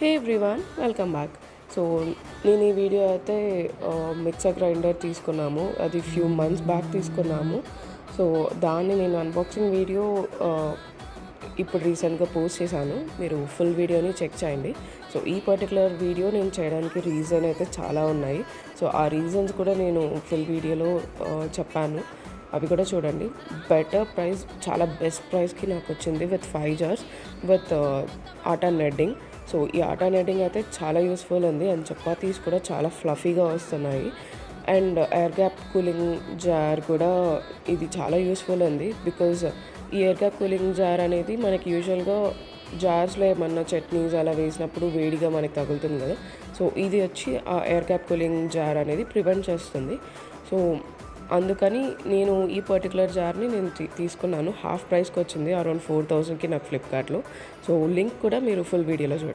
హే everyone, welcome back. So నేను ఈ video అయితే మిక్సర్ గ్రైండర్ తీసుకున్నాము. అది ఫ్యూ మంత్స్ బ్యాక్ తీసుకున్నాము. సో దాన్ని నేను అన్బాక్సింగ్ వీడియో ఇప్పుడు రీసెంట్గా పోస్ట్ చేశాను. మీరు ఫుల్ వీడియోని చెక్ చేయండి. సో ఈ పర్టికులర్ వీడియో నేను చేయడానికి రీజన్ అయితే చాలా ఉన్నాయి. సో ఆ రీజన్స్ కూడా నేను ఫుల్ వీడియోలో చెప్పాను. అవి కూడా చూడండి. బెటర్ ప్రైస్, చాలా బెస్ట్ ప్రైస్కి నాకు వచ్చింది with 5 jars with atta kneading. So ఈ ఆటా నెడ్డింగ్ అయితే చాలా యూస్ఫుల్ ఉంది అండ్ చపాతీస్ కూడా చాలా ఫ్లఫీగా వస్తున్నాయి. And air gap cooling jar కూడా ఇది చాలా యూస్ఫుల్ ఉంది. బికాజ్ ఈ ఎయిర్ గ్యాప్ కూలింగ్ జార్ అనేది మనకి యూజువల్గా జార్స్లో ఏమన్నా చట్నీస్ అలా వేసినప్పుడు వేడిగా మనకి తగులుతుంది కదా. సో ఇది వచ్చి ఆ ఎయిర్ గ్యాప్ కూలింగ్ జార్ అనేది ప్రివెంట్ చేస్తుంది. సో అందుకని నేను ఈ పర్టికులర్ జార్ని నేను తీసుకున్నాను. హాఫ్ ప్రైస్కి వచ్చింది, అరౌండ్ 4,000కి నాకు ఫ్లిప్కార్ట్లో. సో లింక్ కూడా మీరు ఫుల్ వీడియోలో చూడండి.